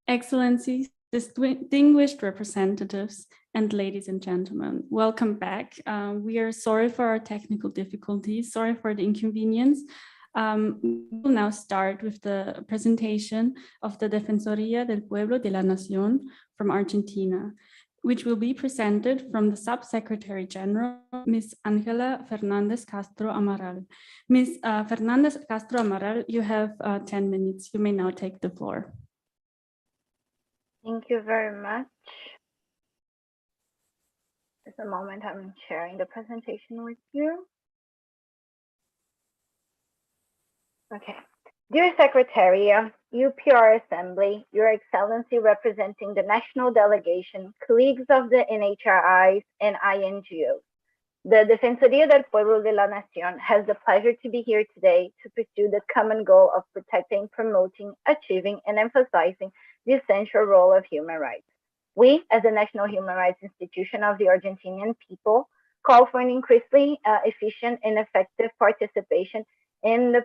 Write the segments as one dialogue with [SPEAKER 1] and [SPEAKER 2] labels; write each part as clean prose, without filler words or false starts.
[SPEAKER 1] Excellencies, distinguished representatives, and ladies and gentlemen, welcome back. We are sorry for our technical difficulties, sorry for the inconvenience. We will now start with the presentation of the Defensoría del Pueblo de la Nación from Argentina, which will be presented from the Subsecretary General, Ms. Ángela Fernández Castro Amaral. Ms. Fernández Castro Amaral, you have 10 minutes. You may now take the floor.
[SPEAKER 2] Thank you very much. Just a moment, I'm sharing the presentation with you. Okay. Dear Secretary, UPR Assembly, Your Excellency representing the National Delegation, colleagues of the NHRIs and INGOs, the Defensoría del Pueblo de la Nación has the pleasure to be here today to pursue the common goal of protecting, promoting, achieving, and emphasizing the essential role of human rights. We, as the National Human Rights Institution of the Argentinian people, call for an increasingly efficient and effective participation in the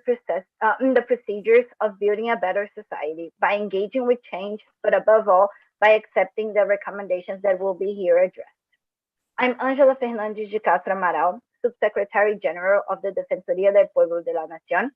[SPEAKER 2] procedures of building a better society by engaging with change, but above all, by accepting the recommendations that will be here addressed. I'm Ángela Fernández de Castro Amaral, Subsecretary General of the Defensoría del Pueblo de la Nación.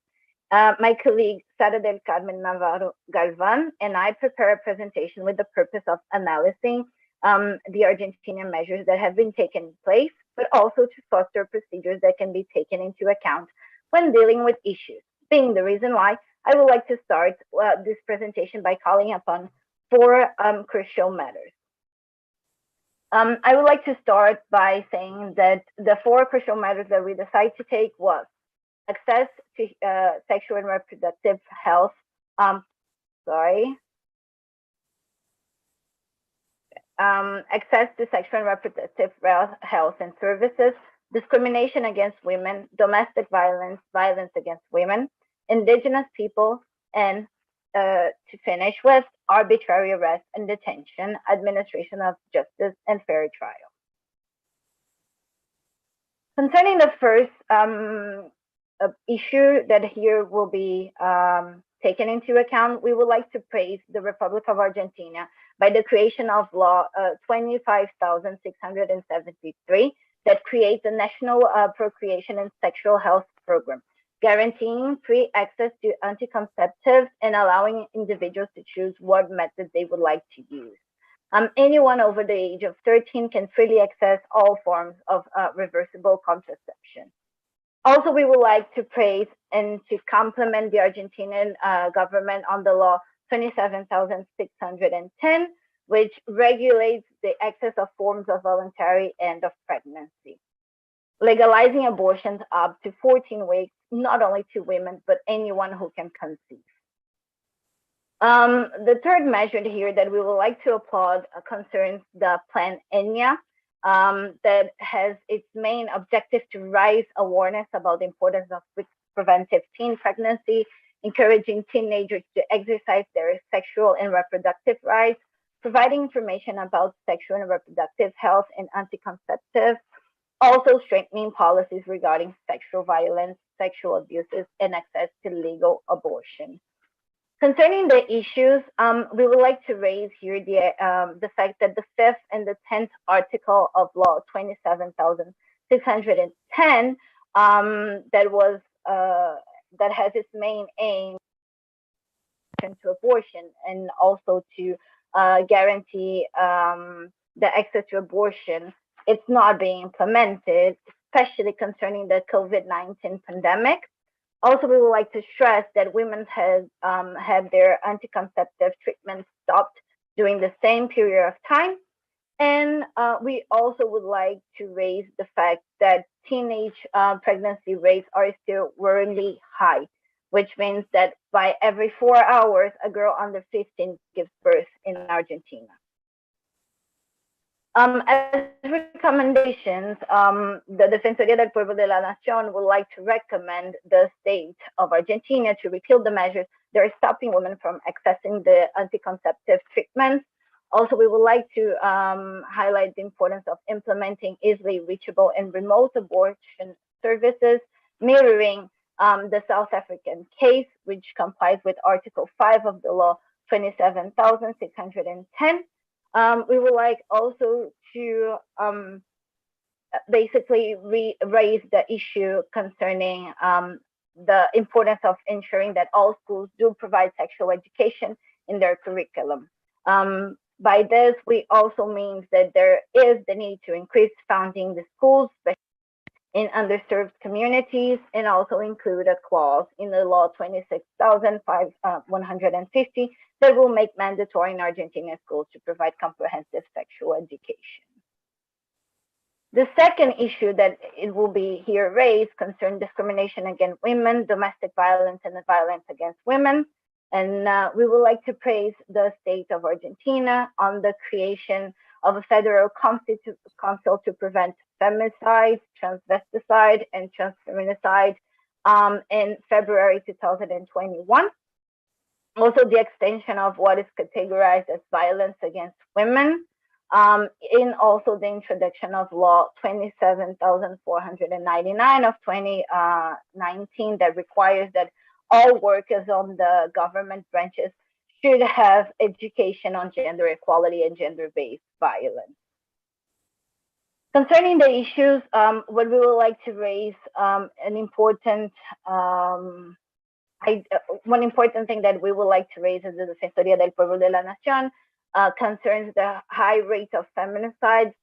[SPEAKER 2] My colleague Sara del Carmen Navarro Galvan and I prepare a presentation with the purpose of analyzing the Argentinian measures that have been taken in place, but also to foster procedures that can be taken into account when dealing with issues, being the reason why I would like to start this presentation by calling upon four crucial matters. I would like to start by saying that the four crucial matters that we decided to take was access to sexual and reproductive health, access to sexual and reproductive health and services, discrimination against women, domestic violence, violence against women, indigenous people, and to finish with arbitrary arrest and detention, administration of justice, and fair trial. Concerning the first issue that here will be taken into account, we would like to praise the Republic of Argentina by the creation of law 25,673 that creates a national procreation and sexual health program, guaranteeing free access to anticonceptives and allowing individuals to choose what method they would like to use. Anyone over the age of 13 can freely access all forms of reversible contraception. Also, we would like to praise and to compliment the Argentinian government on the law 27,610, which regulates the access of forms of voluntary end of pregnancy, legalizing abortions up to 14 weeks, not only to women, but anyone who can conceive. The third measure here that we would like to applaud concerns the Plan ENIA, that has its main objective to raise awareness about the importance of preventive teen pregnancy, encouraging teenagers to exercise their sexual and reproductive rights, providing information about sexual and reproductive health and anticonceptives, also strengthening policies regarding sexual violence, sexual abuses, and access to legal abortion. Concerning the issues, we would like to raise here the fact that the 5th and the 10th article of law 27,610 that has its main aim to abortion and also to guarantee the access to abortion. It's not being implemented, especially concerning the COVID-19 pandemic. Also, we would like to stress that women have had their anticonceptive treatment stopped during the same period of time. And we also would like to raise the fact that teenage pregnancy rates are still worryingly high, which means that by every 4 hours, a girl under 15 gives birth in Argentina. As recommendations, the Defensoría del Pueblo de la Nación would like to recommend the state of Argentina to repeal the measures that are stopping women from accessing the anticonceptive treatments. Also, we would like to highlight the importance of implementing easily reachable and remote abortion services, mirroring the South African case, which complies with Article 5 of the law 27,610. We would like also to basically raise the issue concerning the importance of ensuring that all schools do provide sexual education in their curriculum. By this, we also mean that there is the need to increase funding the schools, especially in underserved communities, and also include a clause in the law 26,150 that will make mandatory in Argentinian schools to provide comprehensive sexual education. The second issue that it will be here raised concerns discrimination against women, domestic violence, and the violence against women. And we would like to praise the state of Argentina on the creation of a federal council to prevent femicide, transvesticide, and transfeminicide in February 2021. Also, the extension of what is categorized as violence against women, in also the introduction of law 27,499 of 2019 that requires that all workers on the government branches should have education on gender equality and gender-based violence. Concerning the issues, what we would like to raise, one important thing that we would like to raise is the Defensoría del Pueblo de la Nación concerns the high rate of feminicides.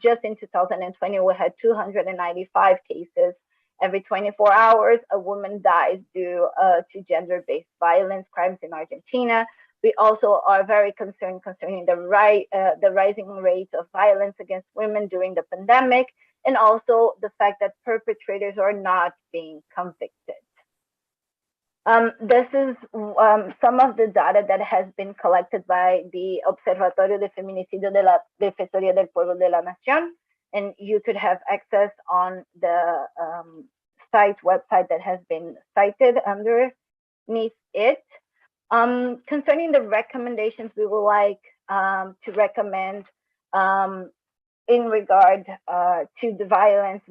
[SPEAKER 2] Just in 2020, we had 295 cases. Every 24 hours, a woman dies due to gender-based violence crimes in Argentina. We also are very concerned concerning the rising rate of violence against women during the pandemic, and also the fact that perpetrators are not being convicted. This is some of the data that has been collected by the Observatorio de Feminicidio de la Defensoría del Pueblo de la Nación, and you could have access on the website that has been cited underneath it. Concerning the recommendations, we would like to recommend in regard to the violence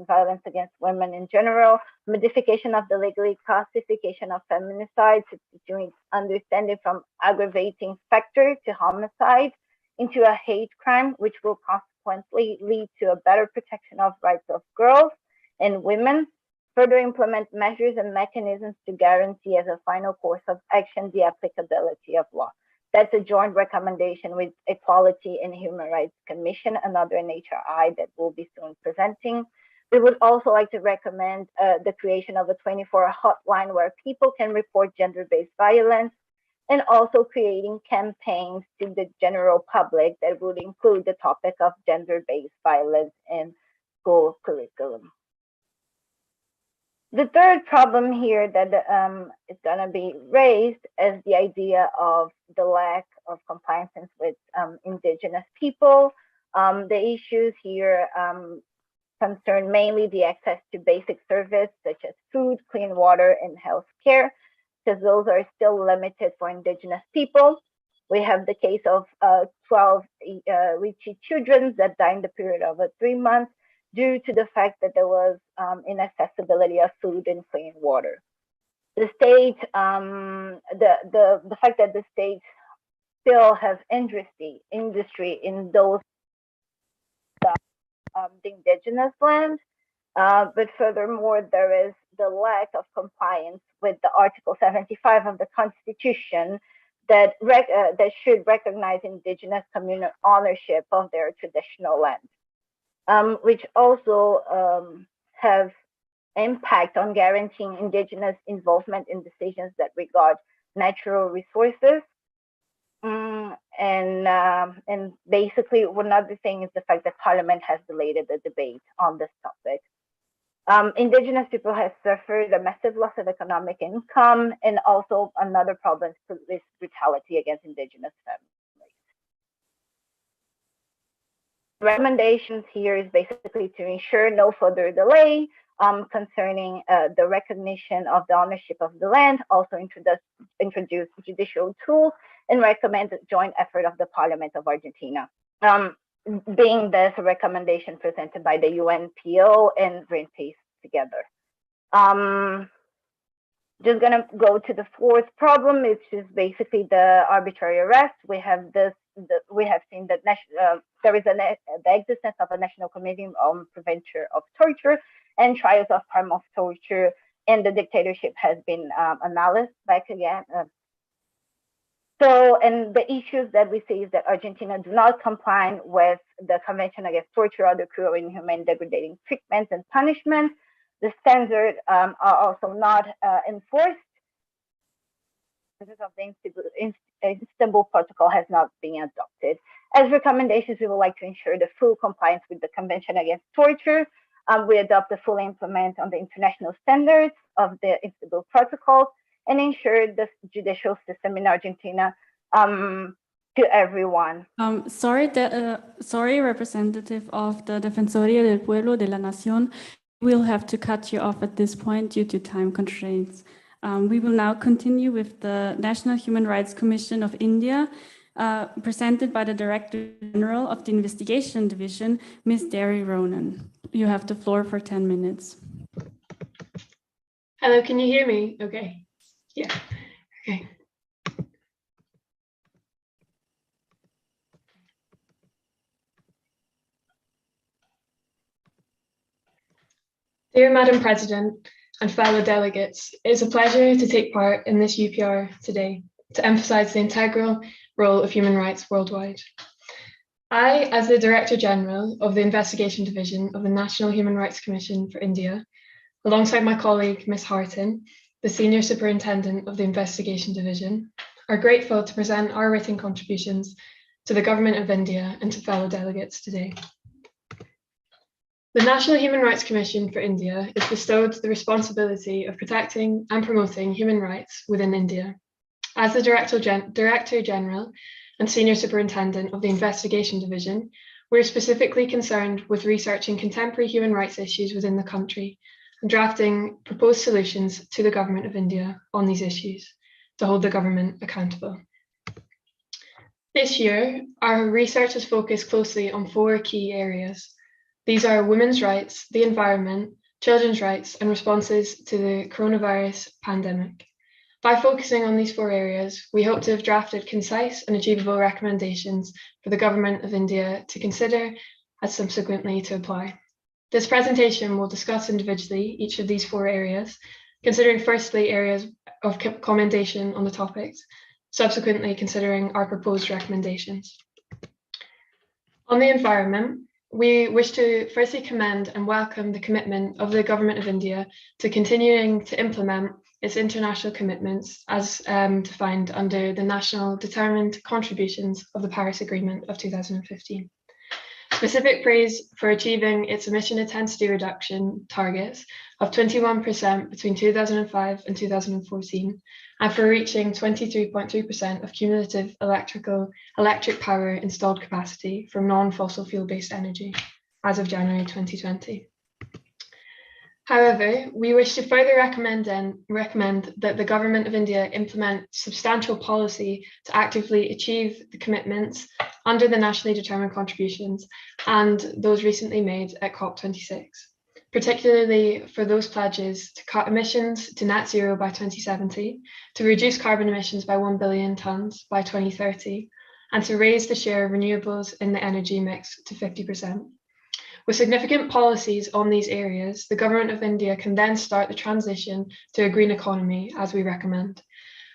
[SPEAKER 2] against women in general, modification of the legal classification of feminicide, substituting understanding from aggravating factor to homicide into a hate crime, which will consequently lead to a better protection of rights of girls and women. Further implement measures and mechanisms to guarantee as a final course of action the applicability of law. That's a joint recommendation with Equality and Human Rights Commission, another NHRI that we'll be soon presenting. We would also like to recommend the creation of a 24-hour hotline where people can report gender-based violence, and also creating campaigns to the general public that would include the topic of gender-based violence in school curriculum. The third problem here that is going to be raised is the idea of the lack of compliance with Indigenous people. The issues here concern mainly the access to basic services such as food, clean water, and health care, because those are still limited for Indigenous people. We have the case of 12 Ricci children that died in the period of 3 months due to the fact that there was inaccessibility of food and clean water. The state, the fact that the state still has industry in those the Indigenous land, but furthermore, there is the lack of compliance with the Article 75 of the Constitution that should recognize Indigenous communal ownership of their traditional land. Which also have impact on guaranteeing Indigenous involvement in decisions that regard natural resources. And basically, one other thing is the fact that Parliament has delayed the debate on this topic. Indigenous people have suffered a massive loss of economic income, and also another problem is police brutality against Indigenous families. Recommendations here is basically to ensure no further delay concerning the recognition of the ownership of the land, also introduce judicial tools, and recommend a joint effort of the Parliament of Argentina. Being this a recommendation presented by the UNPO and Greenpeace together. Just gonna go to the fourth problem, which is basically the arbitrary arrest. We have seen that there is the existence of a national committee on prevention of torture and trials of harm of torture, and the dictatorship has been analyzed back again. And the issues that we see is that Argentina do not comply with the Convention Against Torture, other cruel, inhumane, degrading treatments and punishments. The standards are also not enforced. Because of the Istanbul Protocol has not been adopted. As recommendations, we would like to ensure the full compliance with the Convention Against Torture. We adopt the full implement on the international standards of the Istanbul Protocol, and ensure the judicial system in Argentina to everyone.
[SPEAKER 1] Sorry, representative of the Defensoría del Pueblo de la Nación. We'll have to cut you off at this point due to time constraints. We will now continue with the National Human Rights Commission of India, presented by the Director General of the Investigation Division, Ms. Derry Ronan. You have the floor for 10 minutes.
[SPEAKER 3] Hello, can you hear me? Okay. Yeah, okay. Dear Madam President and fellow delegates, it is a pleasure to take part in this UPR today to emphasize the integral role of human rights worldwide. I, as the Director General of the Investigation Division of the National Human Rights Commission for India, alongside my colleague Ms. Harton, the Senior Superintendent of the Investigation Division, are grateful to present our written contributions to the Government of India and to fellow delegates today. The National Human Rights Commission for India is bestowed the responsibility of protecting and promoting human rights within India. As the Director General and Senior Superintendent of the Investigation Division, we are specifically concerned with researching contemporary human rights issues within the country and drafting proposed solutions to the Government of India on these issues to hold the government accountable. This year, our research has focused closely on 4 key areas. These are women's rights, the environment, children's rights, and responses to the coronavirus pandemic. By focusing on these 4 areas, we hope to have drafted concise and achievable recommendations for the Government of India to consider and subsequently to apply. This presentation will discuss individually each of these 4 areas, considering firstly areas of commendation on the topics, subsequently considering our proposed recommendations. On the environment, we wish to firstly commend and welcome the commitment of the Government of India to continuing to implement its international commitments as defined under the National Determined Contributions of the Paris Agreement of 2015. Specific praise for achieving its emission intensity reduction targets of 21% between 2005 and 2014, and for reaching 23.3% of cumulative electric power installed capacity from non-fossil fuel-based energy as of January 2020. However, we wish to further recommend that the Government of India implement substantial policy to actively achieve the commitments under the nationally determined contributions and those recently made at COP26, particularly for those pledges to cut emissions to net zero by 2070, to reduce carbon emissions by 1 billion tonnes by 2030, and to raise the share of renewables in the energy mix to 50%. With significant policies on these areas, the Government of India can then start the transition to a green economy, as we recommend,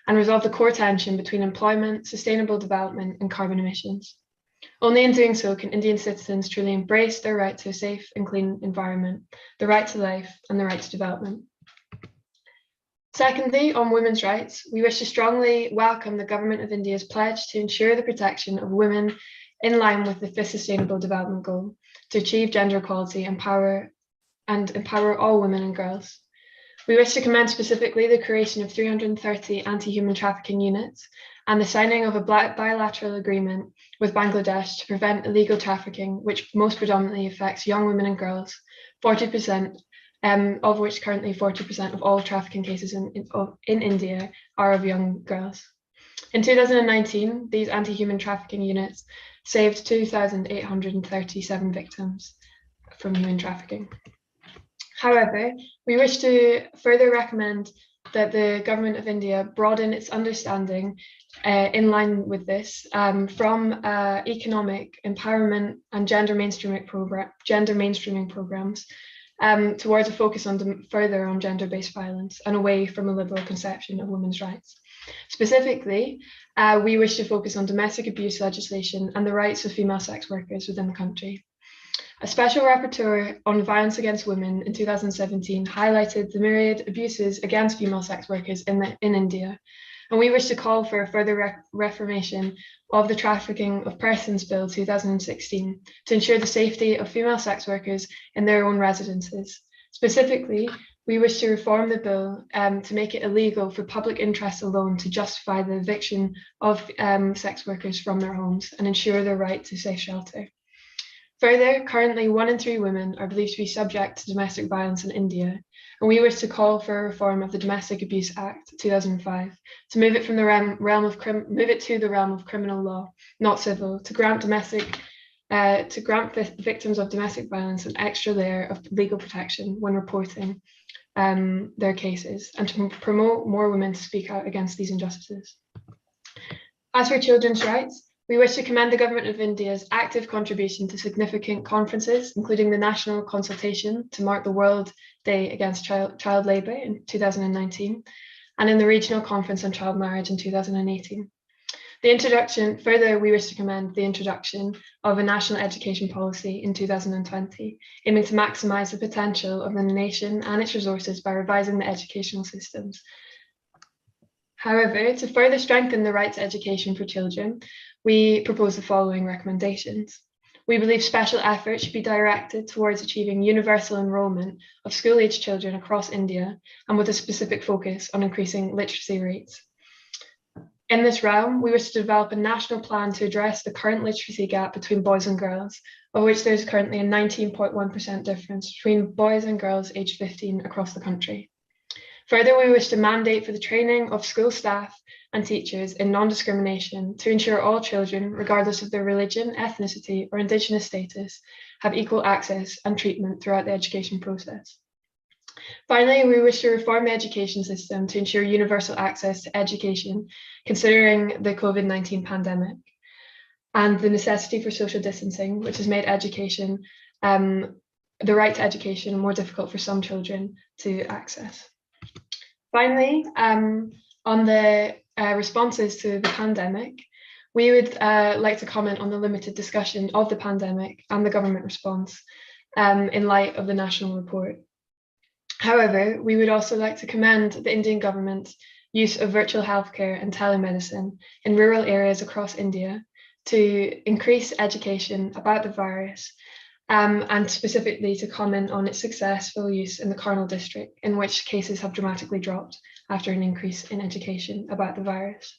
[SPEAKER 3] and resolve the core tension between employment, sustainable development, and carbon emissions. Only in doing so can Indian citizens truly embrace their right to a safe and clean environment, the right to life, and the right to development. Secondly, on women's rights, we wish to strongly welcome the Government of India's pledge to ensure the protection of women in line with the 5th Sustainable Development Goal, to achieve gender equality and empower all women and girls. We wish to commend specifically the creation of 330 anti-human trafficking units and the signing of a bilateral agreement with Bangladesh to prevent illegal trafficking, which most predominantly affects young women and girls, 40% of which currently 40% of all trafficking cases in India are of young girls. In 2019, these anti-human trafficking units saved 2,837 victims from human trafficking. However, we wish to further recommend that the government of India broaden its understanding in line with this from economic empowerment and gender mainstreaming programs towards a focus on further on gender-based violence and away from a liberal conception of women's rights. Specifically, we wish to focus on domestic abuse legislation and the rights of female sex workers within the country. A special rapporteur on violence against women in 2017 highlighted the myriad abuses against female sex workers in India, and we wish to call for a further reformation of the Trafficking of Persons Bill 2016 to ensure the safety of female sex workers in their own residences. Specifically, we wish to reform the bill to make it illegal for public interest alone to justify the eviction of sex workers from their homes and ensure their right to safe shelter. Further, currently 1 in 3 women are believed to be subject to domestic violence in India, and we wish to call for a reform of the Domestic Abuse Act 2005 to move it from the realm of criminal law, not civil, to grant victims of domestic violence an extra layer of legal protection when reporting their cases, and to promote more women to speak out against these injustices. As for children's rights, we wish to commend the Government of India's active contribution to significant conferences, including the National Consultation to mark the World Day Against Child Labour in 2019, and in the Regional Conference on Child Marriage in 2018. Further, we wish to commend the introduction of a national education policy in 2020, aiming to maximise the potential of the nation and its resources by revising the educational systems. However, to further strengthen the right to education for children, we propose the following recommendations. We believe special effort should be directed towards achieving universal enrolment of school-aged children across India, and with a specific focus on increasing literacy rates. In this realm, we wish to develop a national plan to address the current literacy gap between boys and girls, of which there is currently a 19.1% difference between boys and girls aged 15 across the country. Further, we wish to mandate for the training of school staff and teachers in non-discrimination to ensure all children, regardless of their religion, ethnicity, or Indigenous status, have equal access and treatment throughout the education process. Finally, we wish to reform the education system to ensure universal access to education, considering the COVID-19 pandemic and the necessity for social distancing, which has made education, the right to education, more difficult for some children to access. Finally, on the responses to the pandemic, we would like to comment on the limited discussion of the pandemic and the government response in light of the national report. However, we would also like to commend the Indian government's use of virtual healthcare and telemedicine in rural areas across India to increase education about the virus, and specifically to comment on its successful use in the Karnal district, in which cases have dramatically dropped after an increase in education about the virus.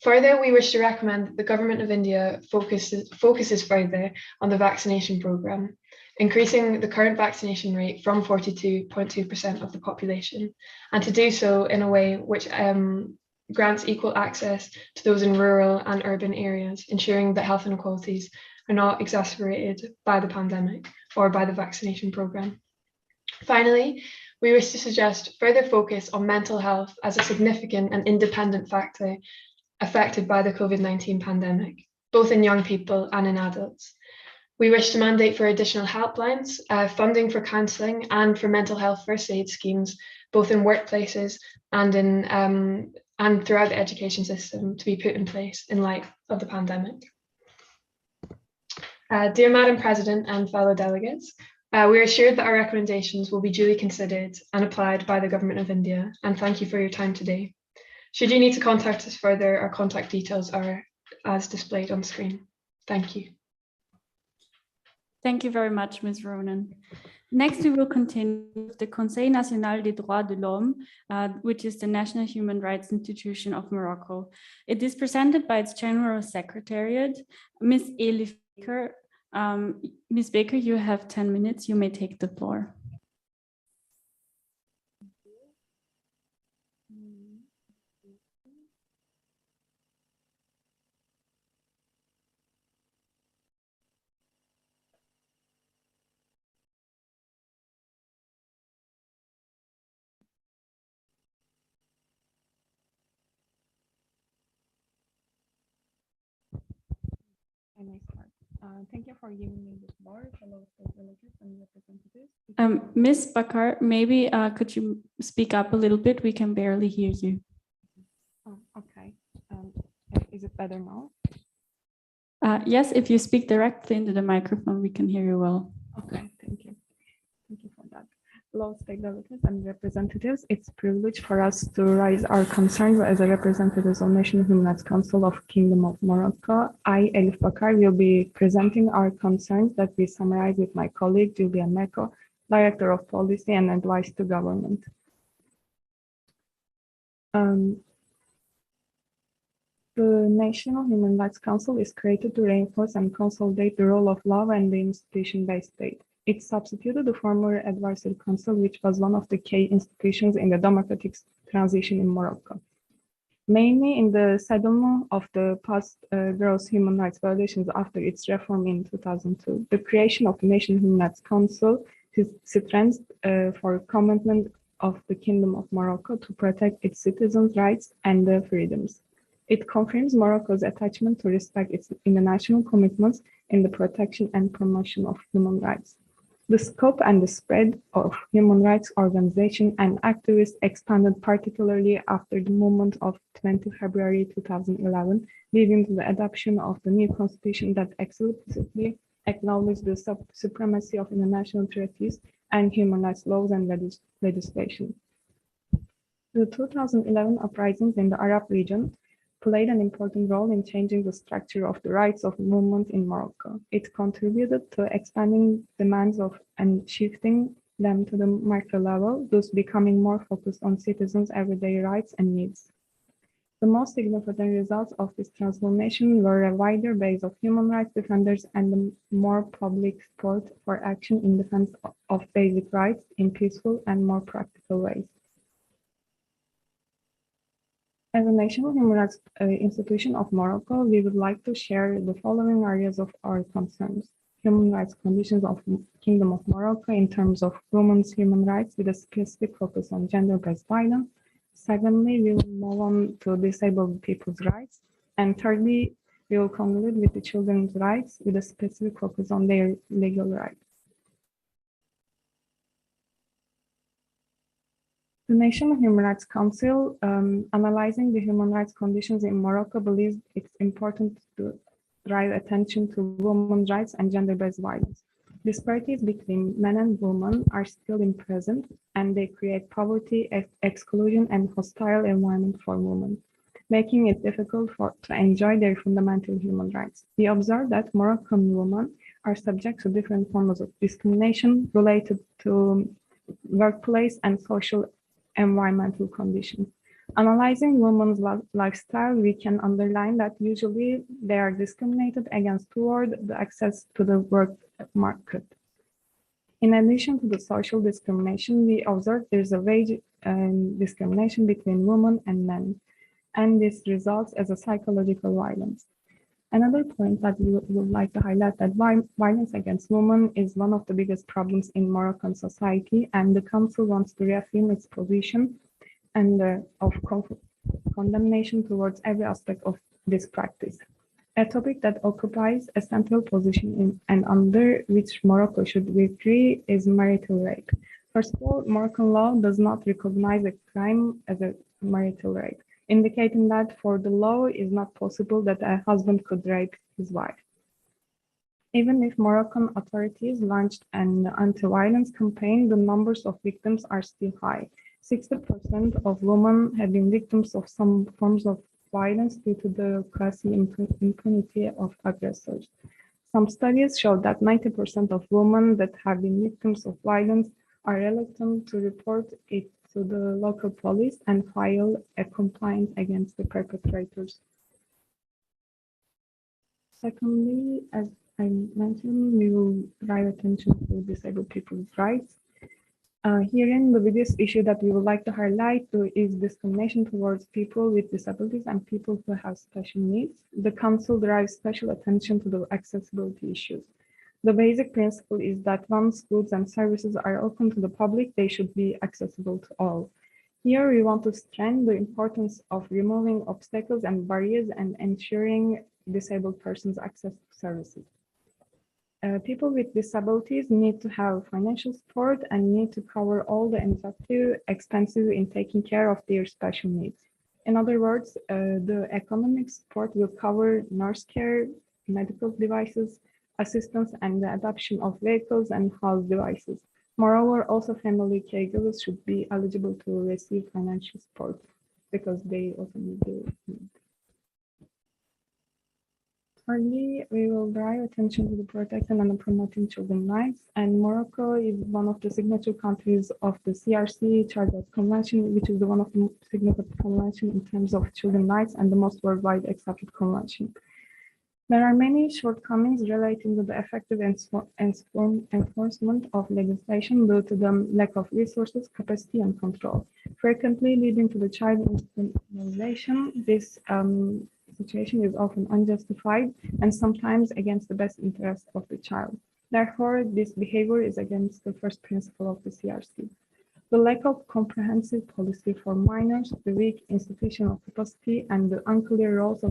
[SPEAKER 3] Further, we wish to recommend that the Government of India focuses further on the vaccination programme, increasing the current vaccination rate from 42.2% of the population, and to do so in a way which grants equal access to those in rural and urban areas, ensuring that health inequalities are not exacerbated by the pandemic or by the vaccination programme. Finally, we wish to suggest further focus on mental health as a significant and independent factor affected by the COVID-19 pandemic, both in young people and in adults. We wish to mandate for additional helplines, funding for counselling and for mental health first aid schemes, both in workplaces and throughout the education system, to be put in place in light of the pandemic. Dear Madam President and fellow delegates, we are assured that our recommendations will be duly considered and applied by the Government of India, and thank you for your time today. Should you need to contact us further, our contact details are as displayed on screen. Thank you.
[SPEAKER 1] Thank you very much, Ms. Ronan. Next, we will continue with the Conseil National des Droits de l'Homme, which is the National Human Rights Institution of Morocco. It is presented by its General Secretariat, Ms. Elif Baker. Ms. Baker, you have 10 minutes. You may take the floor.
[SPEAKER 4] Thank you for giving me the floor, fellow state delegates and representatives.
[SPEAKER 1] Ms. Bakar, maybe could you speak up a little bit? We can barely hear you.
[SPEAKER 4] Oh, okay. Is it better now?
[SPEAKER 1] Yes, if you speak directly into the microphone, we can hear you well.
[SPEAKER 4] Okay, thank you. Thank you for that. Fellow state delegates and representatives, it's a privilege for us to raise our concerns as a representative of National Human Rights Council of Kingdom of Morocco. I, Elif Bakar, will be presenting our concerns that we summarize with my colleague, Julia Meko, Director of Policy and Advice to Government. The National Human Rights Council is created to reinforce and consolidate the role of law and the institution-based state. It substituted the former Advisory Council, which was one of the key institutions in the democratic transition in Morocco. Mainly in the settlement of the past gross human rights violations after its reform in 2002, the creation of the National Human Rights Council strengthens for commitment of the Kingdom of Morocco to protect its citizens' rights and their freedoms. It confirms Morocco's attachment to respect its international commitments in the protection and promotion of human rights. The scope and the spread of human rights organizations and activists expanded particularly after the movement of 20 February 2011, leading to the adoption of the new constitution that explicitly acknowledged the supremacy of international treaties and human rights laws and legislation. The 2011 uprisings in the Arab region played an important role in changing the structure of the rights of movement in Morocco. It contributed to expanding demands of and shifting them to the micro level, thus becoming more focused on citizens' everyday rights and needs. The most significant results of this transformation were a wider base of human rights defenders and a more public support for action in defense of basic rights in peaceful and more practical ways. As a national human rights institution of Morocco, we would like to share the following areas of our concerns. Human rights conditions of Kingdom of Morocco in terms of women's human rights with a specific focus on gender-based violence. Secondly, we will move on to disabled people's rights. And thirdly, we will conclude with the children's rights with a specific focus on their legal rights. The National Human Rights Council, analyzing the human rights conditions in Morocco, believes it's important to drive attention to women's rights and gender-based violence. Disparities between men and women are still present, and they create poverty, exclusion, and hostile environment for women, making it difficult to enjoy their fundamental human rights. We observe that Moroccan women are subject to different forms of discrimination related to workplace and social environmental conditions. Analyzing women's lifestyle, we can underline that usually they are discriminated against toward the access to the work market. In addition to the social discrimination, we observe there's a wage discrimination between women and men, and this results as a psychological violence. Another point that we would like to highlight that violence against women is one of the biggest problems in Moroccan society, and the Council wants to reaffirm its position and of condemnation towards every aspect of this practice. A topic that occupies a central position and under which Morocco should be free is marital rape. First of all, Moroccan law does not recognize a crime as a marital rape, indicating that for the law it is not possible that a husband could rape his wife. Even if Moroccan authorities launched an anti-violence campaign, the numbers of victims are still high. 60% of women have been victims of some forms of violence due to the quasi impunity of aggressors. Some studies show that 90% of women that have been victims of violence are reluctant to report it to the local police and file a complaint against the perpetrators. Secondly, as I mentioned, we will drive attention to disabled people's rights. Herein, the biggest issue that we would like to highlight is discrimination towards people with disabilities and people who have special needs. The Council derives special attention to the accessibility issues. The basic principle is that once goods and services are open to the public, they should be accessible to all. Here, we want to strengthen the importance of removing obstacles and barriers and ensuring disabled persons access to services. People with disabilities need to have financial support and need to cover all the expenses in taking care of their special needs. In other words, the economic support will cover nurse care, medical devices, assistance, and the adoption of vehicles and house devices. Moreover, also family caregivers should be eligible to receive financial support because they also need the need. Thirdly, we will draw attention to the protecting and promoting children's rights. And Morocco is one of the signature countries of the CRC Charter Convention, which is one of the significant conventions in terms of children's rights and the most worldwide accepted convention. There are many shortcomings relating to the effective enforcement of legislation due to the lack of resources, capacity, and control, frequently leading to the child institutionalization. This situation is often unjustified and sometimes against the best interest of the child. Therefore, this behavior is against the first principle of the CRC. The lack of comprehensive policy for minors, the weak institutional capacity, and the unclear roles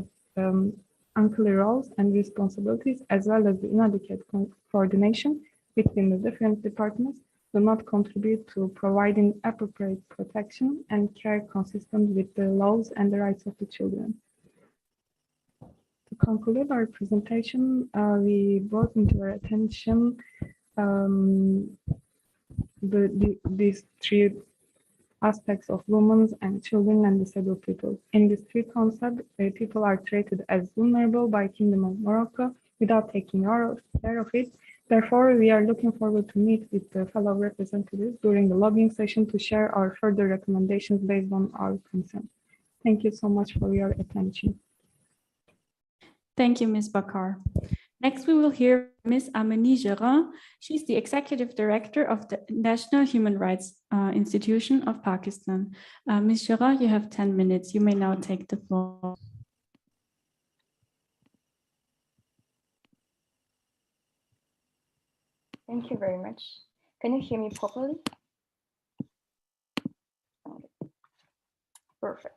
[SPEAKER 4] and responsibilities, as well as the inadequate coordination between the different departments, do not contribute to providing appropriate protection and care consistent with the laws and the rights of the children. To conclude our presentation, we brought into our attention these three aspects of women and children and disabled people. In these three concepts, people are treated as vulnerable by Kingdom of Morocco without taking care of it. Therefore, we are looking forward to meet with the fellow representatives during the lobbying session to share our further recommendations based on our concern. Thank you so much for your attention.
[SPEAKER 1] Thank you, Ms. Bakar. Next, we will hear Ms. Amani Gerin. She's the Executive Director of the National Human Rights Institution of Pakistan. Ms. Gerin, you have 10 minutes. You may now take the floor.
[SPEAKER 5] Thank you very much. Can you hear me properly? Perfect.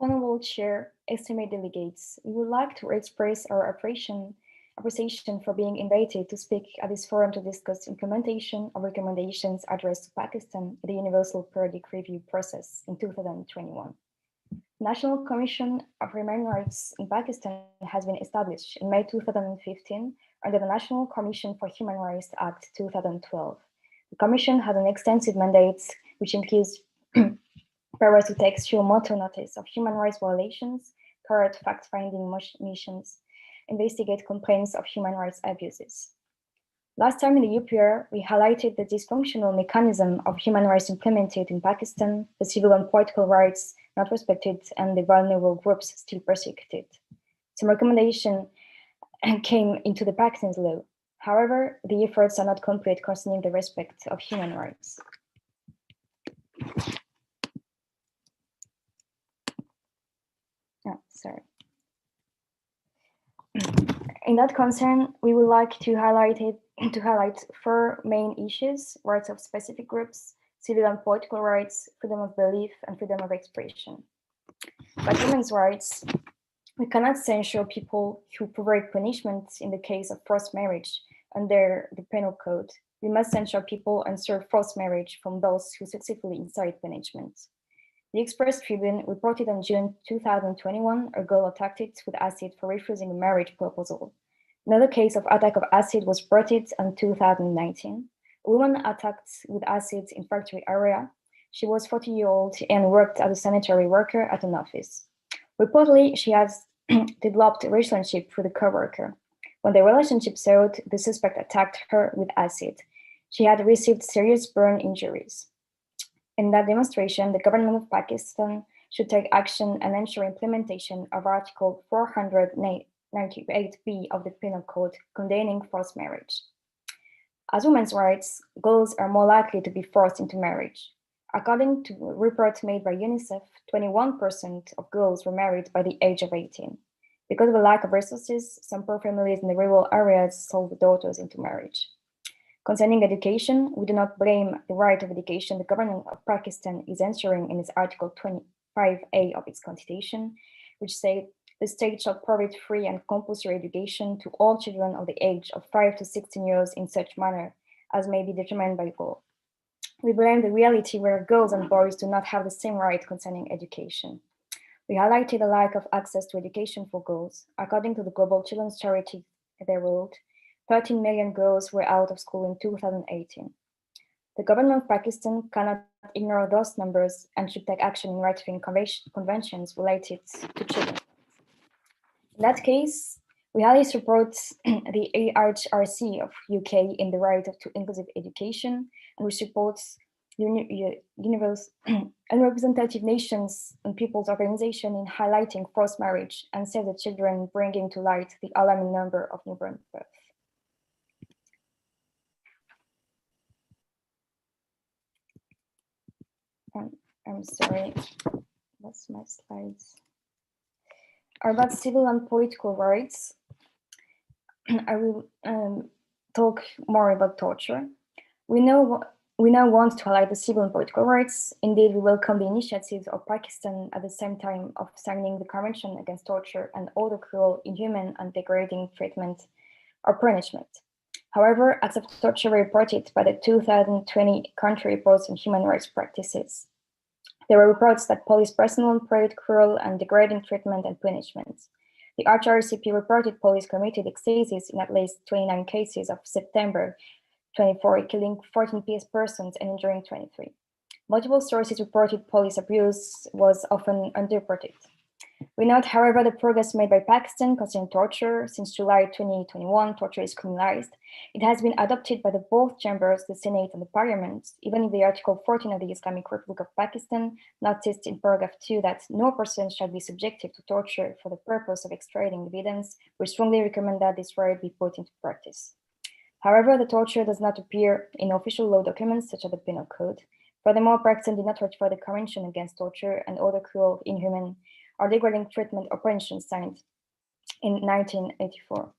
[SPEAKER 5] Honorable Chair, esteemed delegates, we would like to express our appreciation for being invited to speak at this forum to discuss implementation of recommendations addressed to Pakistan in the Universal Periodic Review process in 2021. National Commission of Human Rights in Pakistan has been established in May 2015 under the National Commission for Human Rights Act 2012. The Commission has an extensive mandate which includes powers to take suo motu notice of human rights violations, carry fact-finding missions, investigate complaints of human rights abuses. Last time in the UPR, we highlighted the dysfunctional mechanism of human rights implemented in Pakistan, the civil and political rights not respected, and the vulnerable groups still persecuted. Some recommendation came into the Pakistan's law. However, the efforts are not complete concerning the respect of human rights. In that concern, we would like to highlight four main issues: rights of specific groups, civil and political rights, freedom of belief, and freedom of expression. But women's rights, we cannot censure people who provide punishment in the case of forced marriage under the penal code. We must censure people and serve forced marriage from those who successfully incite punishment. The Express Tribune reported on June 2021 a girl attacked with acid for refusing a marriage proposal. Another case of attack of acid was reported in 2019. A woman attacked with acid in factory area. She was 40-year-old and worked as a sanitary worker at an office. Reportedly, she has developed a relationship with a co-worker. When the relationship soured, the suspect attacked her with acid. She had received serious burn injuries. In that demonstration, the government of Pakistan should take action and ensure implementation of Article 498B of the Penal Code containing forced marriage. As women's rights, girls are more likely to be forced into marriage. According to a report made by UNICEF, 21% of girls were married by the age of 18. Because of a lack of resources, some poor families in the rural areas sold daughters into marriage. Concerning education, we do not blame the right of education the government of Pakistan is ensuring in its Article 25A of its constitution, which says The state shall provide free and compulsory education to all children of the age of 5 to 16 years in such manner as may be determined by law. We blame the reality where girls and boys do not have the same right concerning education. We highlighted the lack of access to education for girls. According to the Global Children's Charity, they wrote, 13 million girls were out of school in 2018. The government of Pakistan cannot ignore those numbers and should take action in ratifying conventions related to children. In that case, we highly support the NHRI of UK in the right to inclusive education, and we support universe unrepresentative nations and people's organization in highlighting forced marriage and Save the Children, bringing to light the alarming number of newborn births. I'm sorry, that's my slides. About civil and political rights, I will talk more about torture. We now want to highlight the civil and political rights. Indeed, we welcome the initiatives of Pakistan at the same time of signing the Convention Against Torture and other cruel, inhuman, and degrading treatment or punishment. However, acts of torture were reported by the 2020 country reports on human rights practices. There were reports that police personnel employed cruel and degrading treatment and punishment. The RCP reported police committed excesses in at least 29 cases of September 24, killing 14 persons and injuring 23. Multiple sources reported police abuse was often underreported. We note, however, the progress made by Pakistan concerning torture. Since July 2021, torture is criminalized. It has been adopted by both chambers, the Senate and the Parliament, even if the Article 14 of the Islamic Republic of Pakistan noticed in paragraph 2 that no person shall be subjected to torture for the purpose of extracting evidence. We strongly recommend that this right be put into practice. However, the torture does not appear in official law documents such as the Penal Code. Furthermore, Pakistan did not ratify the Convention Against Torture and other cruel, inhuman, or degrading treatment or punishment signed in 1984.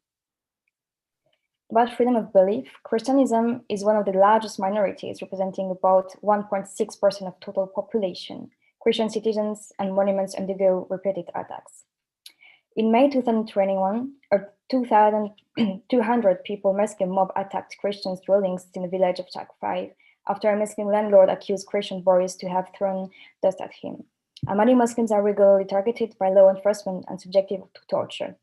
[SPEAKER 5] About freedom of belief, Christianism is one of the largest minorities, representing about 1.6% of total population. Christian citizens and monuments undergo repeated attacks. In May 2021, 2,200 people Muslim mob attacked Christian dwellings in the village of Chak 5 after a Muslim landlord accused Christian boys to have thrown dust at him. Ahmadi Muslims are regularly targeted by law enforcement and subjected to torture.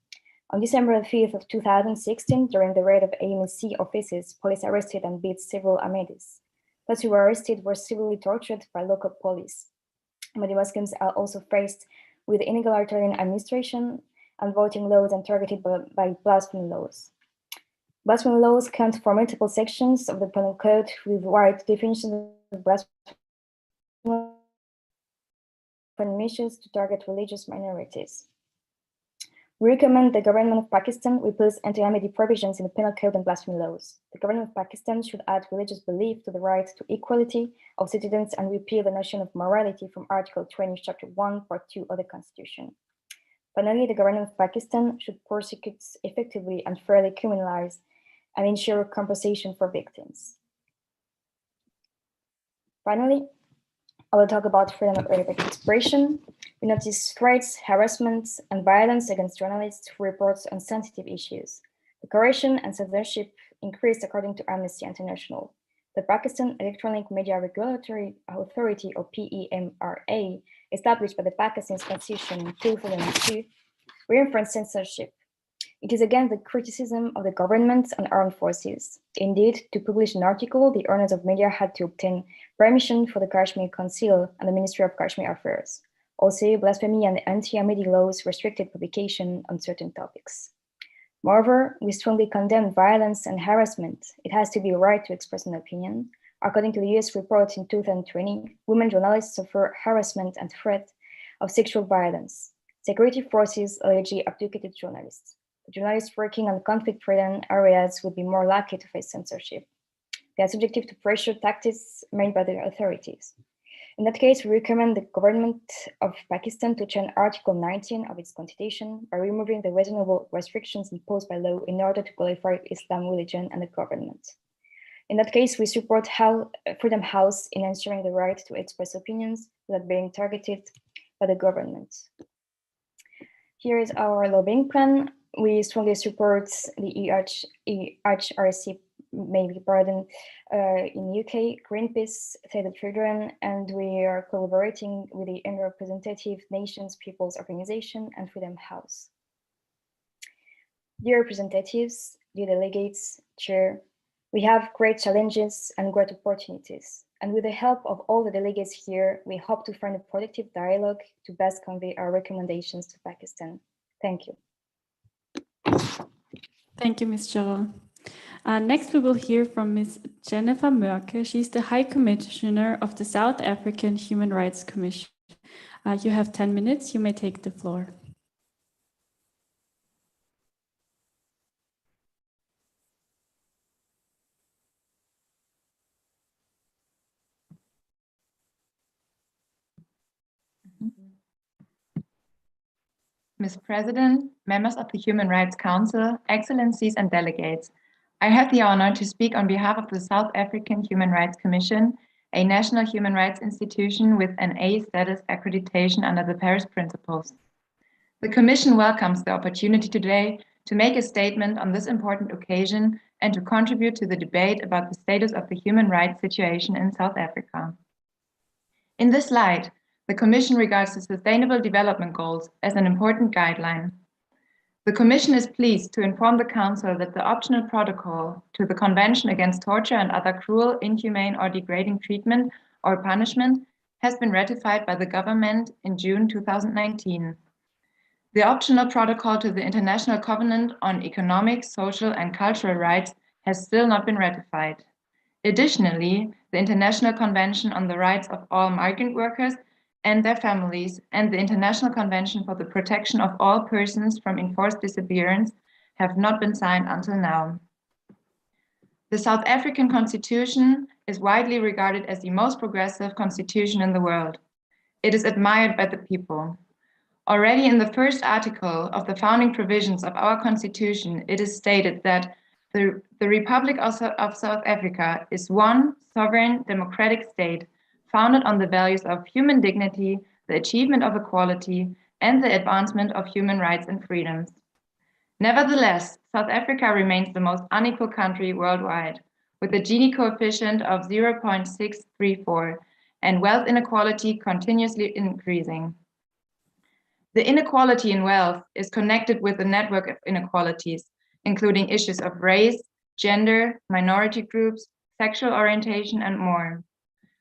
[SPEAKER 5] On December 5th of 2016, during the raid of AMC offices, police arrested and beat several Ahmadis. Those who were arrested were severely tortured by local police. Ahmadi Muslims are also faced with egalitarian administration and voting laws and targeted by blasphemy laws. Blasphemy laws count for multiple sections of the Penal Code with wide definitions of blasphemy measures to target religious minorities. We recommend the government of Pakistan replace anti-Ahmadi provisions in the Penal Code and blasphemy laws. The government of Pakistan should add religious belief to the right to equality of citizens and repeal the notion of morality from Article 20, Chapter 1, Part 2 of the Constitution. Finally, the government of Pakistan should prosecute effectively and fairly criminalize and ensure compensation for victims. Finally, I will talk about freedom of expression. We notice threats, harassment, and violence against journalists who report on sensitive issues. The coercion and censorship increased according to Amnesty International. The Pakistan Electronic Media Regulatory Authority, or PEMRA, established by the Pakistan's constitution in 2002, reinforced censorship. It is again the criticism of the government and armed forces. Indeed, to publish an article, the owners of media had to obtain permission for the Kashmir Council and the Ministry of Kashmir Affairs. Also, blasphemy and anti-Ahmadi laws restricted publication on certain topics. Moreover, we strongly condemn violence and harassment. It has to be a right to express an opinion. According to the US report in 2020, women journalists suffer harassment and threat of sexual violence. Security forces allegedly abducted journalists. The journalists working on conflict-ridden areas would be more likely to face censorship. They are subjected to pressure tactics made by the authorities. In that case, we recommend the government of Pakistan to change Article 19 of its constitution by removing the reasonable restrictions imposed by law in order to qualify Islam religion and the government. In that case, we support Freedom House in ensuring the right to express opinions without being targeted by the government. Here is our lobbying plan. We strongly support the NHRI, maybe pardon, in UK, Greenpeace, Save the Children, and we are collaborating with the Underrepresented Nations People's Organization and Freedom House. Dear representatives, dear delegates, chair, we have great challenges and great opportunities. And with the help of all the delegates here, we hope to find a productive dialogue to best convey our recommendations to Pakistan. Thank you.
[SPEAKER 1] Thank you, Ms. Jarrell. Next, we will hear from Ms. Jennifer Mørke. She's the High Commissioner of the South African Human Rights Commission. You have 10 minutes. You may take the floor.
[SPEAKER 6] Ms. President, members of the Human Rights Council, Excellencies and delegates, I have the honor to speak on behalf of the South African Human Rights Commission, a national human rights institution with an A status accreditation under the Paris Principles. The Commission welcomes the opportunity today to make a statement on this important occasion and to contribute to the debate about the status of the human rights situation in South Africa. In this light, the Commission regards the Sustainable Development Goals as an important guideline. The Commission is pleased to inform the Council that the optional protocol to the Convention Against Torture and Other Cruel, Inhumane or Degrading Treatment or Punishment has been ratified by the government in June 2019. The optional protocol to the International Covenant on Economic, Social and Cultural Rights has still not been ratified. Additionally, the International Convention on the Rights of All Migrant Workers and their families, and the International Convention for the Protection of All Persons from Enforced Disappearance have not been signed until now. The South African Constitution is widely regarded as the most progressive constitution in the world. It is admired by the people. Already in the first article of the founding provisions of our Constitution, it is stated that the Republic of South Africa is one sovereign democratic state founded on the values of human dignity, the achievement of equality, and the advancement of human rights and freedoms. Nevertheless, South Africa remains the most unequal country worldwide, with a Gini coefficient of 0.634 and wealth inequality continuously increasing. The inequality in wealth is connected with a network of inequalities, including issues of race, gender, minority groups, sexual orientation, and more.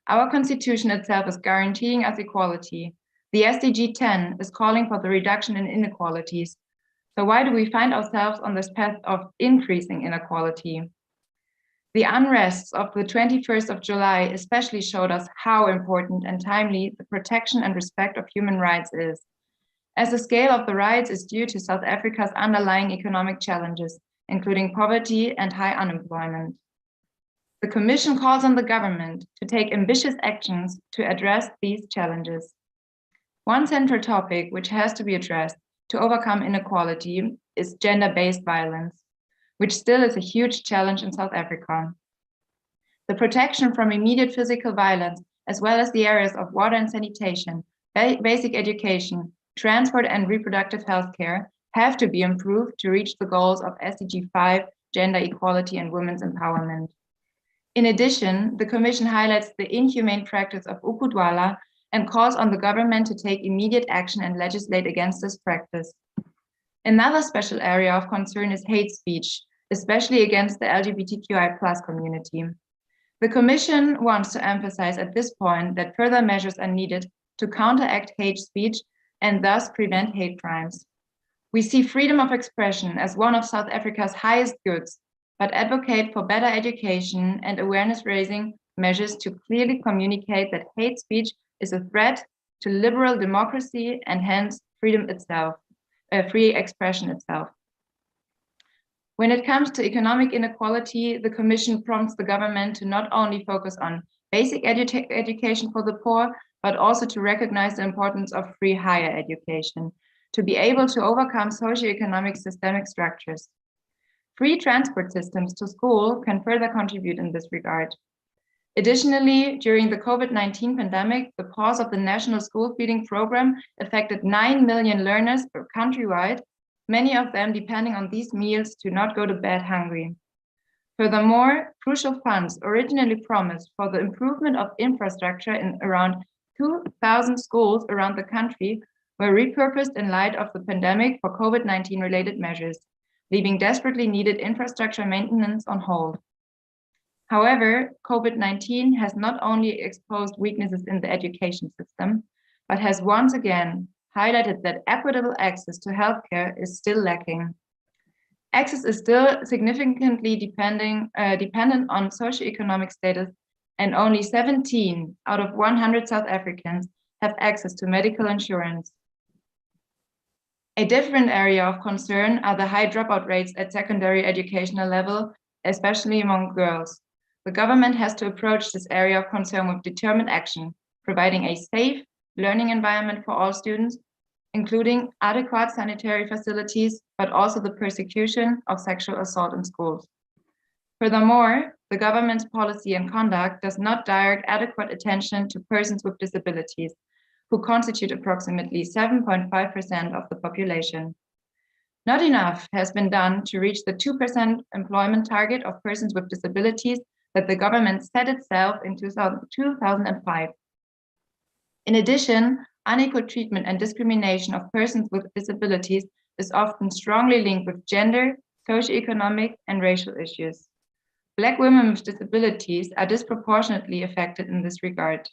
[SPEAKER 6] Our Constitution itself is guaranteeing us equality. The SDG 10 is calling for the reduction in inequalities. So why do we find ourselves on this path of increasing inequality? The unrests of the 21st of July especially showed us how important and timely the protection and respect of human rights is. As the scale of the rights is due to South Africa's underlying economic challenges, including poverty and high unemployment. The Commission calls on the government to take ambitious actions to address these challenges. One central topic which has to be addressed to overcome inequality is gender-based violence, which still is a huge challenge in South Africa. The protection from immediate physical violence, as well as the areas of water and sanitation, basic education, transport and reproductive health care have to be improved to reach the goals of SDG 5, gender equality and women's empowerment. In addition, the Commission highlights the inhumane practice of ukudwala and calls on the government to take immediate action and legislate against this practice. Another special area of concern is hate speech, especially against the LGBTQI+ community. The Commission wants to emphasize at this point that further measures are needed to counteract hate speech and thus prevent hate crimes. We see freedom of expression as one of South Africa's highest goods, but advocate for better education and awareness-raising measures to clearly communicate that hate speech is a threat to liberal democracy and hence freedom itself, free expression itself. When it comes to economic inequality, the Commission prompts the government to not only focus on basic education for the poor, but also to recognize the importance of free higher education, to be able to overcome socioeconomic systemic structures. Free transport systems to school can further contribute in this regard. Additionally, during the COVID-19 pandemic, the pause of the national school feeding program affected 9 million learners countrywide, many of them depending on these meals to not go to bed hungry. Furthermore, crucial funds originally promised for the improvement of infrastructure in around 2,000 schools around the country were repurposed in light of the pandemic for COVID-19 related measures, leaving desperately needed infrastructure maintenance on hold. However, COVID-19 has not only exposed weaknesses in the education system, but has once again highlighted that equitable access to healthcare is still lacking. Access is still significantly dependent on socioeconomic status, and only 17 out of 100 South Africans have access to medical insurance. A different area of concern are the high dropout rates at secondary educational level, especially among girls. The government has to approach this area of concern with determined action, providing a safe learning environment for all students, including adequate sanitary facilities, but also the persecution of sexual assault in schools. Furthermore, the government's policy and conduct does not direct adequate attention to persons with disabilities, who constitute approximately 7.5% of the population. Not enough has been done to reach the 2% employment target of persons with disabilities that the government set itself in 2005. In addition, unequal treatment and discrimination of persons with disabilities is often strongly linked with gender, socioeconomic, and racial issues. Black women with disabilities are disproportionately affected in this regard.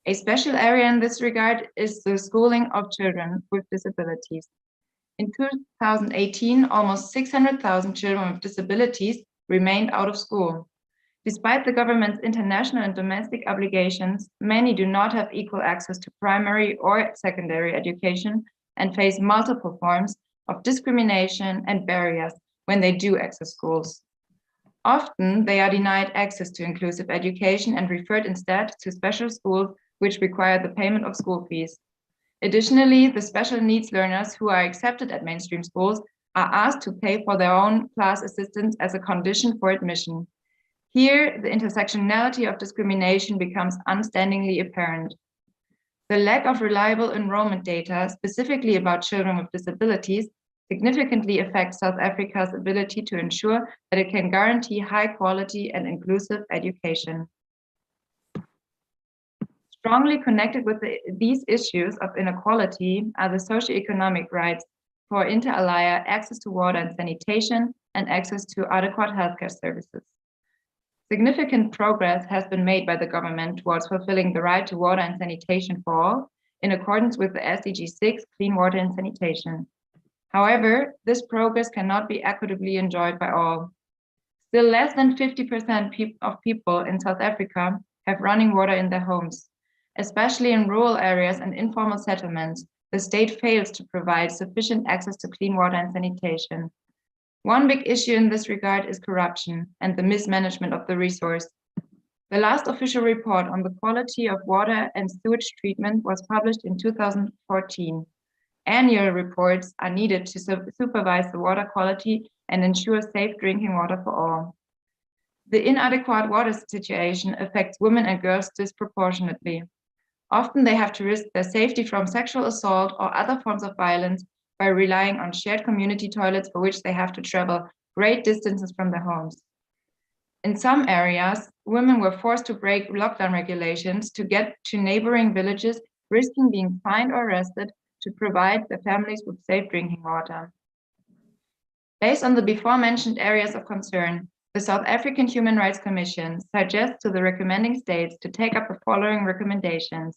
[SPEAKER 6] A special area in this regard is the schooling of children with disabilities. In 2018, almost 600,000 children with disabilities remained out of school. Despite the government's international and domestic obligations, many do not have equal access to primary or secondary education and face multiple forms of discrimination and barriers when they do access schools. Often, they are denied access to inclusive education and referred instead to special schools which require the payment of school fees. Additionally, the special needs learners who are accepted at mainstream schools are asked to pay for their own class assistance as a condition for admission. Here, the intersectionality of discrimination becomes outstandingly apparent. The lack of reliable enrollment data, specifically about children with disabilities, significantly affects South Africa's ability to ensure that it can guarantee high quality and inclusive education. Strongly connected with these issues of inequality are the socioeconomic rights for inter alia access to water and sanitation and access to adequate healthcare services. Significant progress has been made by the government towards fulfilling the right to water and sanitation for all in accordance with the SDG 6, clean water and sanitation. However, this progress cannot be equitably enjoyed by all. Still less than 50% of people in South Africa have running water in their homes. Especially in rural areas and informal settlements, the state fails to provide sufficient access to clean water and sanitation. One big issue in this regard is corruption and the mismanagement of the resource. The last official report on the quality of water and sewage treatment was published in 2014. Annual reports are needed to supervise the water quality and ensure safe drinking water for all. The inadequate water situation affects women and girls disproportionately. Often they have to risk their safety from sexual assault or other forms of violence by relying on shared community toilets for which they have to travel great distances from their homes. In some areas, women were forced to break lockdown regulations to get to neighboring villages, risking being fined or arrested to provide their families with safe drinking water. Based on the before-mentioned areas of concern, the South African Human Rights Commission suggests to the recommending states to take up the following recommendations.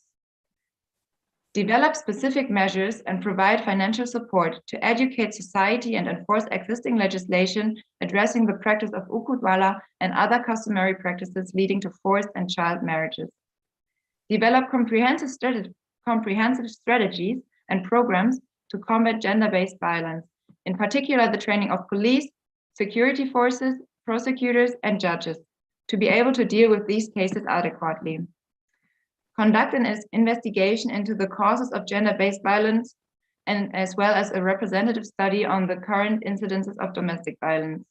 [SPEAKER 6] Develop specific measures and provide financial support to educate society and enforce existing legislation addressing the practice of ukudwala and other customary practices leading to forced and child marriages. Develop comprehensive strategies and programs to combat gender-based violence, in particular the training of police, security forces, prosecutors, and judges, to be able to deal with these cases adequately. Conduct an investigation into the causes of gender-based violence, and as well as a representative study on the current incidences of domestic violence.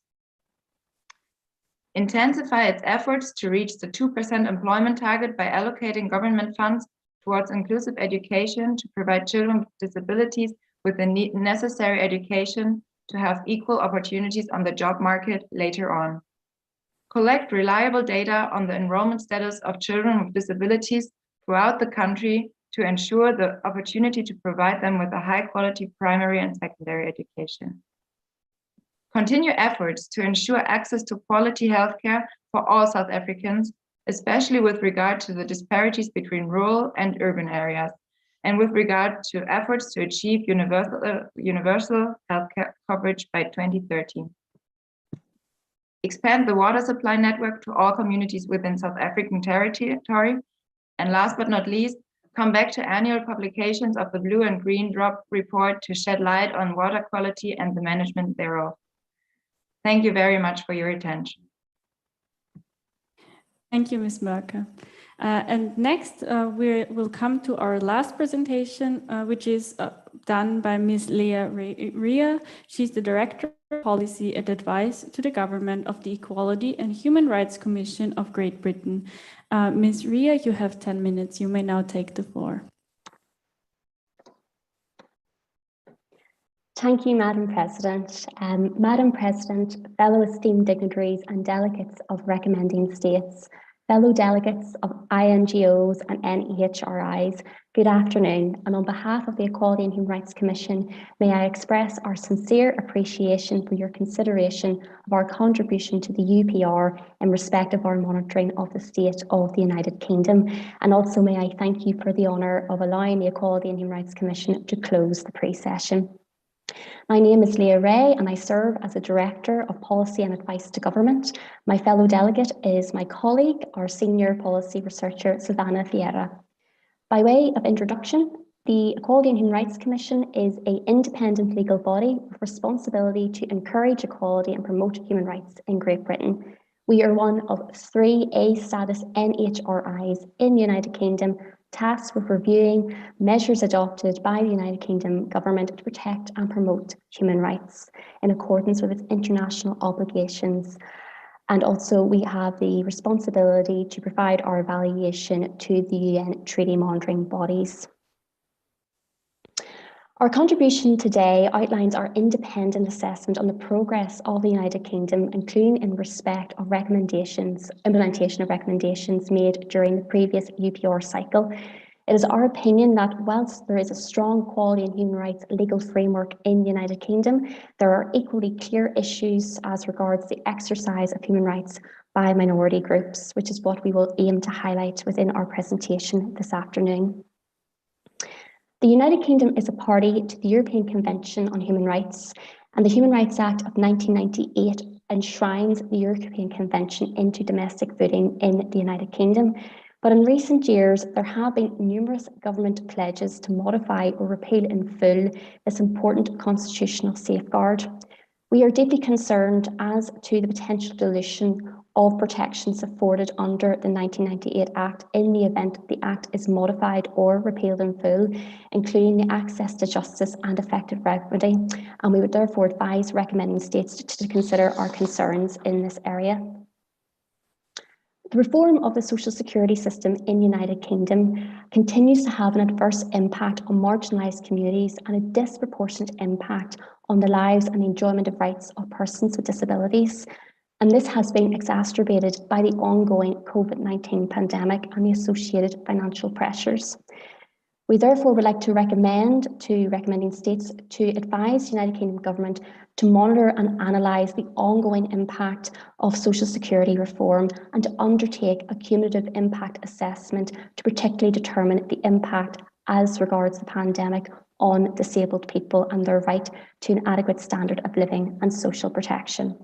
[SPEAKER 6] intensify its efforts to reach the 2% employment target by allocating government funds towards inclusive education to provide children with disabilities with the necessary education to have equal opportunities on the job market later on. Collect reliable data on the enrollment status of children with disabilities throughout the country to ensure the opportunity to provide them with a high-quality primary and secondary education. Continue efforts to ensure access to quality healthcare for all South Africans, especially with regard to the disparities between rural and urban areas, and with regard to efforts to achieve universal healthcare coverage by 2030. Expand the water supply network to all communities within South African territory. And last but not least, come back to annual publications of the Blue and Green Drop report to shed light on water quality and the management thereof. Thank you very much for your attention.
[SPEAKER 1] Thank you, Ms. Mörker. And next, we will come to our last presentation, which is done by Ms. Leah Ria. She's the Director of Policy and Advice to the Government of the Equality and Human Rights Commission of Great Britain. Ms. Ria, you have 10 minutes. You may now take the floor.
[SPEAKER 7] Thank you, Madam President. Madam President, fellow esteemed dignitaries and delegates of recommending states, fellow delegates of INGOs and NHRIs, good afternoon. And on behalf of the Equality and Human Rights Commission, may I express our sincere appreciation for your consideration of our contribution to the UPR in respect of our monitoring of the state of the United Kingdom. And also may I thank you for the honour of allowing the Equality and Human Rights Commission to close the pre-session. My name is Leah Ray and I serve as a Director of Policy and Advice to Government. My fellow delegate is my colleague, our Senior Policy Researcher, Silvana Vieira. By way of introduction, the Equality and Human Rights Commission is an independent legal body with responsibility to encourage equality and promote human rights in Great Britain. We are one of 3 A-status NHRIs in the United Kingdom tasked with reviewing measures adopted by the United Kingdom government to protect and promote human rights in accordance with its international obligations. And also we have the responsibility to provide our evaluation to the UN treaty monitoring bodies. Our contribution today outlines our independent assessment on the progress of the United Kingdom, including in respect of implementation of recommendations made during the previous UPR cycle. It is our opinion that whilst there is a strong quality and human rights legal framework in the United Kingdom, there are equally clear issues as regards the exercise of human rights by minority groups, which is what we will aim to highlight within our presentation this afternoon. The United Kingdom is a party to the European Convention on Human Rights, and the Human Rights Act of 1998 enshrines the European Convention into domestic footing in the United Kingdom. But in recent years, there have been numerous government pledges to modify or repeal in full this important constitutional safeguard. We are deeply concerned as to the potential dilution of protections afforded under the 1998 Act in the event the Act is modified or repealed in full, including the access to justice and effective remedy. And we would therefore advise recommending states to consider our concerns in this area. The reform of the social security system in the United Kingdom continues to have an adverse impact on marginalised communities and a disproportionate impact on the lives and enjoyment of rights of persons with disabilities. And this has been exacerbated by the ongoing COVID-19 pandemic and the associated financial pressures. We therefore would like to recommending states to advise the United Kingdom government to monitor and analyse the ongoing impact of social security reform and to undertake a cumulative impact assessment to particularly determine the impact as regards the pandemic on disabled people and their right to an adequate standard of living and social protection.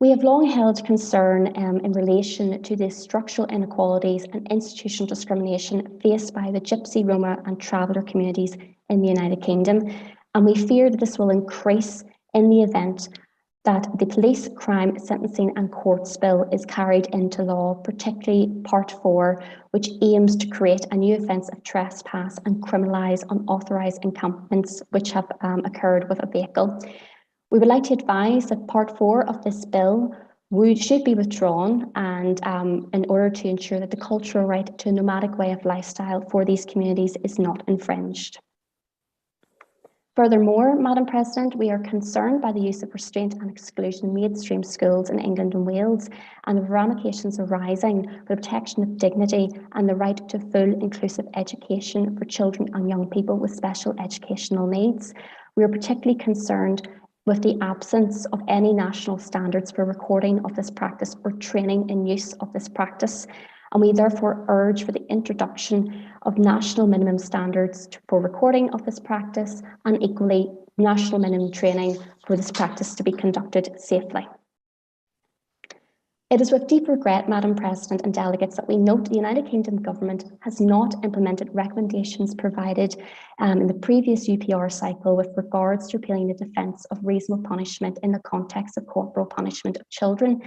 [SPEAKER 7] We have long held concern in relation to the structural inequalities and institutional discrimination faced by the Gypsy, Roma and Traveller communities in the United Kingdom, and we fear that this will increase in the event that the Police, Crime, Sentencing and Courts Bill is carried into law, particularly Part 4, which aims to create a new offence of trespass and criminalise unauthorised encampments which have occurred with a vehicle. We would like to advise that Part 4 of this bill should be withdrawn, and in order to ensure that the cultural right to a nomadic way of lifestyle for these communities is not infringed. Furthermore, Madam President, we are concerned by the use of restraint and exclusion in mainstream schools in England and Wales, and the ramifications arising for the protection of dignity and the right to full inclusive education for children and young people with special educational needs. We are particularly concerned with the absence of any national standards for recording of this practice or training in use of this practice. And we therefore urge for the introduction of national minimum standards for recording of this practice, and equally national minimum training for this practice to be conducted safely. It is with deep regret, Madam President and delegates, that we note the United Kingdom government has not implemented recommendations provided in the previous UPR cycle with regards to repealing the defence of reasonable punishment in the context of corporal punishment of children.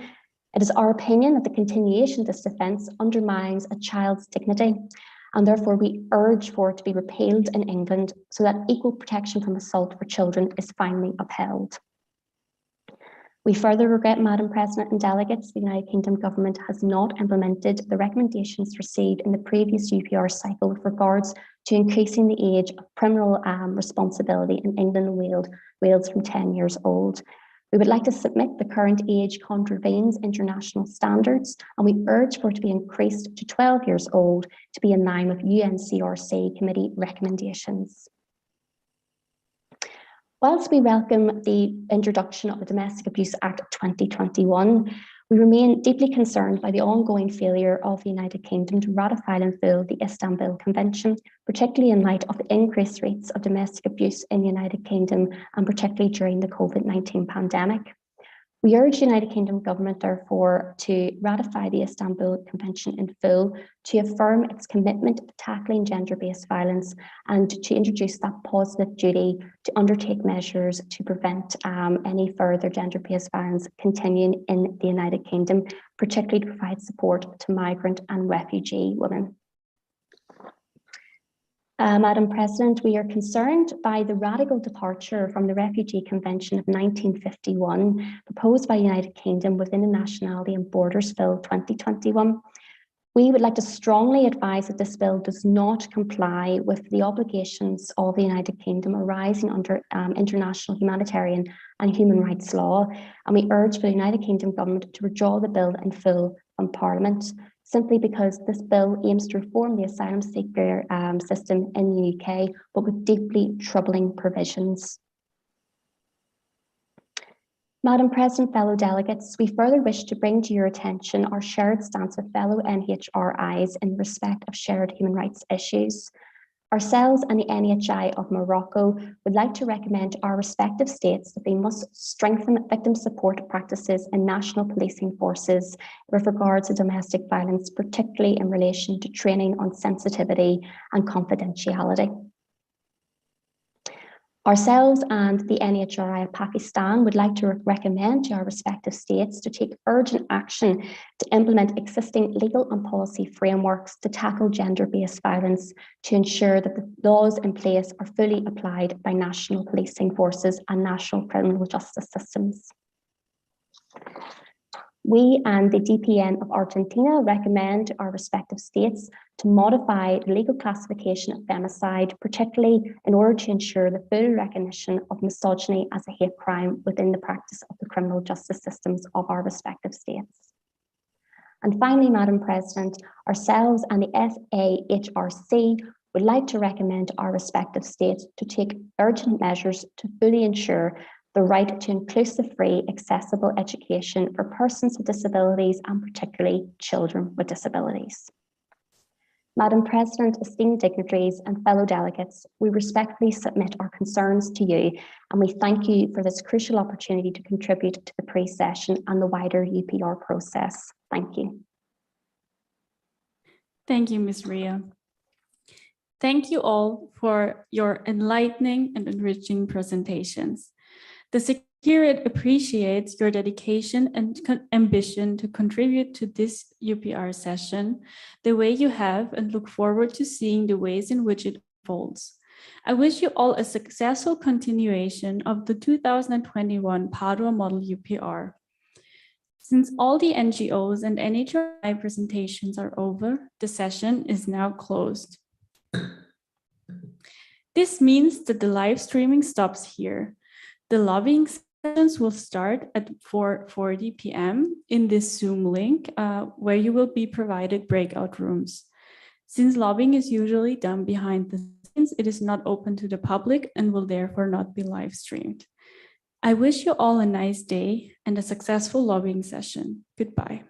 [SPEAKER 7] It is our opinion that the continuation of this defence undermines a child's dignity, and therefore we urge for it to be repealed in England so that equal protection from assault for children is finally upheld. We further regret, Madam President and delegates, the United Kingdom government has not implemented the recommendations received in the previous UPR cycle with regards to increasing the age of criminal responsibility in England and Wales from 10 years old. We would like to submit the current age contravenes international standards, and we urge for it to be increased to 12 years old to be in line with UNCRC committee recommendations. Whilst we welcome the introduction of the Domestic Abuse Act 2021, we remain deeply concerned by the ongoing failure of the United Kingdom to ratify in full the Istanbul Convention, particularly in light of the increased rates of domestic abuse in the United Kingdom, and particularly during the COVID-19 pandemic. We urge the United Kingdom government, therefore, to ratify the Istanbul Convention in full, to affirm its commitment to tackling gender-based violence, and to introduce that positive duty to undertake measures to prevent any further gender-based violence continuing in the United Kingdom, particularly to provide support to migrant and refugee women. Madam President, we are concerned by the radical departure from the Refugee Convention of 1951 proposed by the United Kingdom within the Nationality and Borders Bill 2021. We would like to strongly advise that this bill does not comply with the obligations of the United Kingdom arising under international humanitarian and human rights law, and we urge for the United Kingdom government to withdraw the bill in full from Parliament, simply because this bill aims to reform the asylum seeker system in the UK, but with deeply troubling provisions. Madam President, fellow delegates, we further wish to bring to your attention our shared stance with fellow NHRIs in respect of shared human rights issues. Ourselves and the NHRI of Morocco would like to recommend to our respective states that they must strengthen victim support practices in national policing forces with regards to domestic violence, particularly in relation to training on sensitivity and confidentiality. Ourselves and the NHRI of Pakistan would like to recommend to our respective states to take urgent action to implement existing legal and policy frameworks to tackle gender-based violence, to ensure that the laws in place are fully applied by national policing forces and national criminal justice systems. We and the DPN of Argentina recommend to our respective states to modify the legal classification of femicide, particularly in order to ensure the full recognition of misogyny as a hate crime within the practice of the criminal justice systems of our respective states. And finally, Madam President, ourselves and the SAHRC would like to recommend to our respective states to take urgent measures to fully ensure the right to inclusive, free, accessible education for persons with disabilities, and particularly children with disabilities. Madam President, esteemed dignitaries and fellow delegates, we respectfully submit our concerns to you, and we thank you for this crucial opportunity to contribute to the pre-session and the wider UPR process. Thank you.
[SPEAKER 1] Thank you, Ms. Ria. Thank you all for your enlightening and enriching presentations. The Secretariat appreciates your dedication and ambition to contribute to this UPR session the way you have, and look forward to seeing the ways in which it unfolds. I wish you all a successful continuation of the 2021 Padova Model UPR. Since all the NGOs and NHRI presentations are over, the session is now closed. This means that the live streaming stops here. The lobbying sessions will start at 4:40 p.m. in this Zoom link, where you will be provided breakout rooms. Since lobbying is usually done behind the scenes, it is not open to the public and will therefore not be live streamed. I wish you all a nice day and a successful lobbying session. Goodbye.